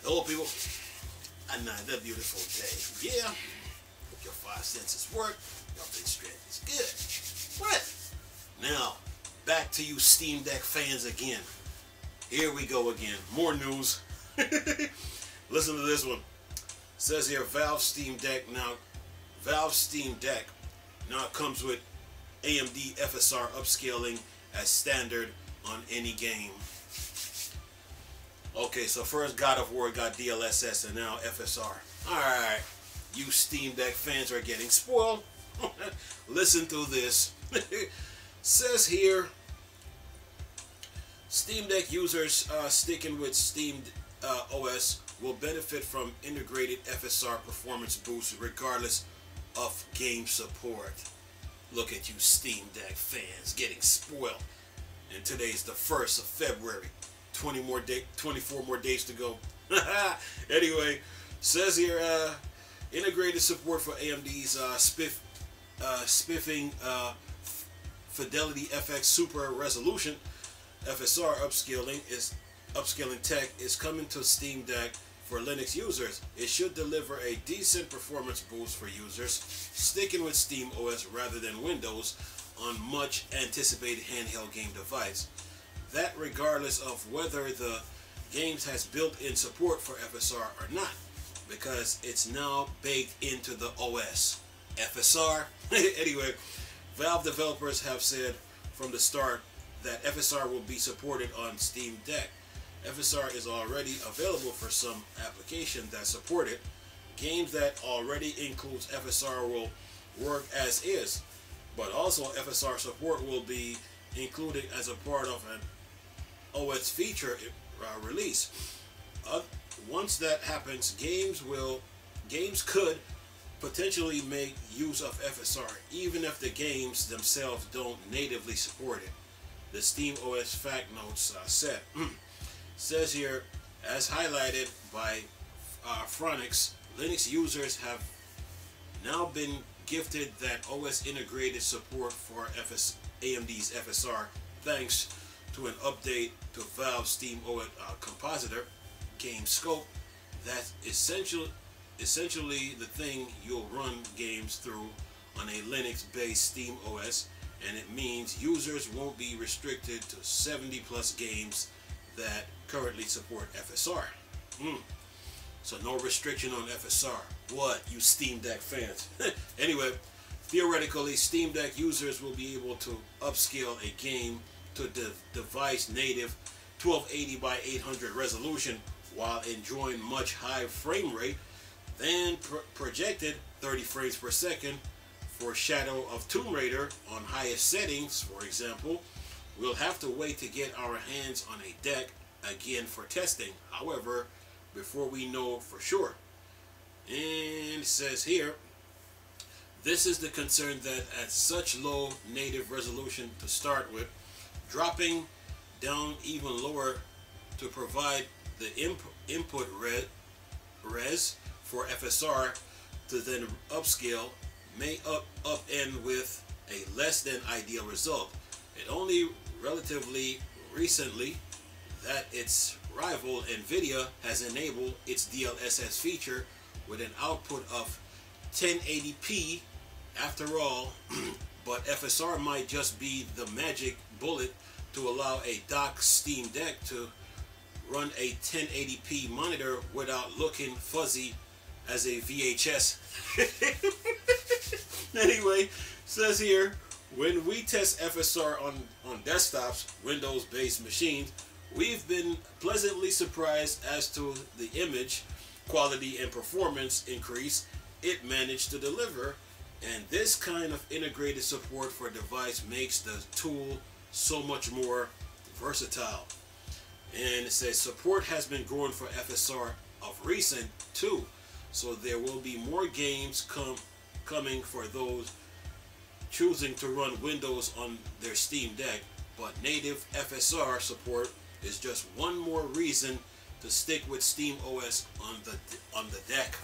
Hello people, another beautiful day. Yeah, hope your five senses work, your update strength is good. What? Now, back to you Steam Deck fans again. Here we go again, more news. Listen to this one. It says here Valve Steam Deck now comes with AMD FSR upscaling as standard on any game. Okay, so first God of War got DLSS and now FSR. Alright, you Steam Deck fans are getting spoiled. Listen to this. Says here, Steam Deck users sticking with Steam OS will benefit from integrated FSR performance boosts regardless of game support. Look at you Steam Deck fans getting spoiled. And today's the 1st of February. 24 more days to go. Anyway, says here integrated support for AMD's spiffing Fidelity FX Super Resolution FSR upscaling tech is coming to Steam Deck for Linux users. It should deliver a decent performance boost for users sticking with Steam OS rather than Windows on much anticipated handheld game device. That regardless of whether the games has built-in support for FSR or not, because it's now baked into the OS. FSR? Anyway, Valve developers have said from the start that FSR will be supported on Steam Deck. FSR is already available for some applications that support it. Games that already includes FSR will work as is, but also FSR support will be included as a part of an OS feature release. Once that happens, games could potentially make use of FSR, even if the games themselves don't natively support it. The Steam OS fact notes said. Says here, as highlighted by Phronix, Linux users have now been gifted that OS integrated support for AMD's FSR thanks to an update to Valve Steam OS compositor game scope. That's essentially the thing you'll run games through on a Linux-based Steam OS, and it means users won't be restricted to 70 plus games that currently support FSR. So no restriction on FSR. What, you Steam Deck fans? Anyway, theoretically, Steam Deck users will be able to upscale a game to device native 1280 by 800 resolution while enjoying much higher frame rate than projected 30 frames per second for Shadow of Tomb Raider on highest settings, for example. We'll have to wait to get our hands on a deck again for testing, however, before we know for sure. And it says here, this is the concern that at such low native resolution to start with, dropping down even lower to provide the input res for FSR to then upscale may upend with a less than ideal result. It only relatively recently that its rival Nvidia has enabled its DLSS feature with an output of 1080p after all, but FSR might just be the magic bullet to allow a docked Steam Deck to run a 1080p monitor without looking fuzzy as a VHS. Anyway, says here, when we test FSR on desktops, Windows-based machines, we've been pleasantly surprised as to the image quality and performance increase it managed to deliver, and this kind of integrated support for device makes the tool so much more versatile. And it says support has been growing for FSR of recent too, so there will be more games coming for those choosing to run Windows on their Steam Deck, but native FSR support is just one more reason to stick with Steam OS on the deck.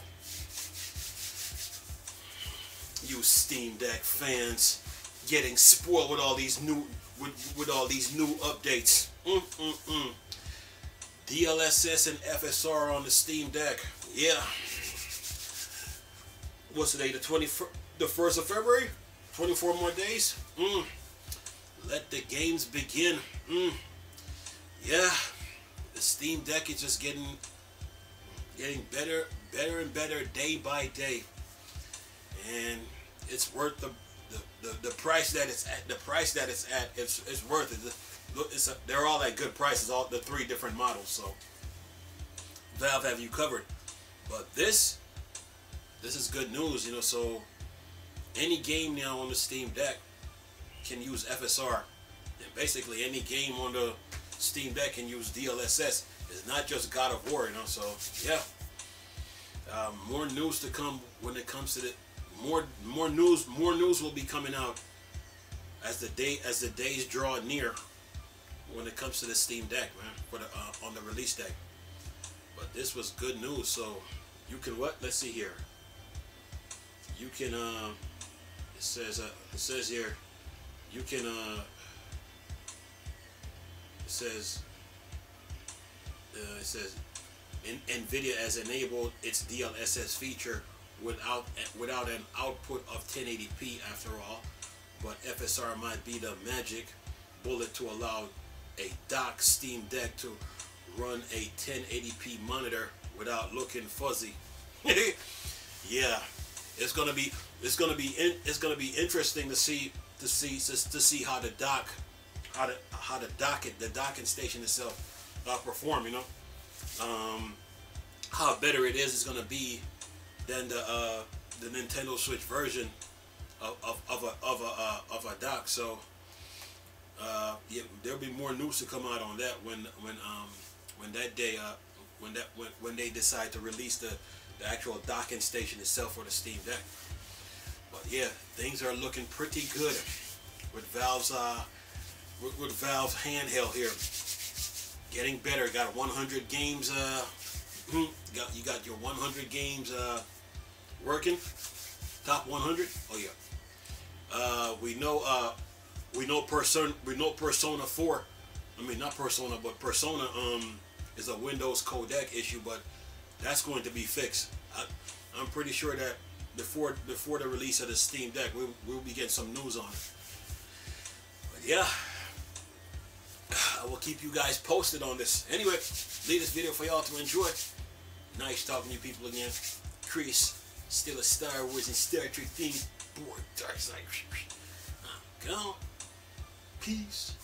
You Steam Deck fans getting spoiled with all these new updates. DLSS and FSR on the Steam Deck. Yeah. What's today? The 1st of February? 24 more days? Let the games begin. Yeah. The Steam Deck is just getting better and better day by day. And it's worth the price that it's at. The price that it's at, it's worth it. They're all at good prices, all the 3 different models. So Valve have you covered. But this is good news, you know. So any game now on the Steam Deck can use FSR, and basically any game on the Steam Deck can use DLSS. It's not just God of War, you know. So yeah, more news to come when it comes to the more news will be coming out as the days draw near when it comes to the Steam Deck, man, for the on the release date. But this was good news. So you can let's see here. You can it says here you can it says NVIDIA has enabled its DLSS feature without an output of 1080p after all, but FSR might be the magic bullet to allow a docked Steam Deck to run a 1080p monitor without looking fuzzy. Yeah, it's gonna be interesting to see how the docking station itself perform. You know, how better it is gonna be than the Nintendo Switch version of a dock. So yeah, there'll be more news to come out on that when that day when they decide to release the actual docking station itself for the Steam Deck. But yeah, things are looking pretty good with Valve's handheld here. Getting better. Got 100 games. You got your 100 games working. Top 100. Oh yeah. We know Persona 4. I mean, not Persona, but Persona is a Windows codec issue, but that's going to be fixed. I'm pretty sure that before the release of the Steam Deck, we'll be getting some news on it. But yeah, I will keep you guys posted on this. Anyway, leave this video for y'all to enjoy. Nice talking to you people again. Chris, still a Star Wars and Star Trek thing. Boy, dark side. Go. Peace.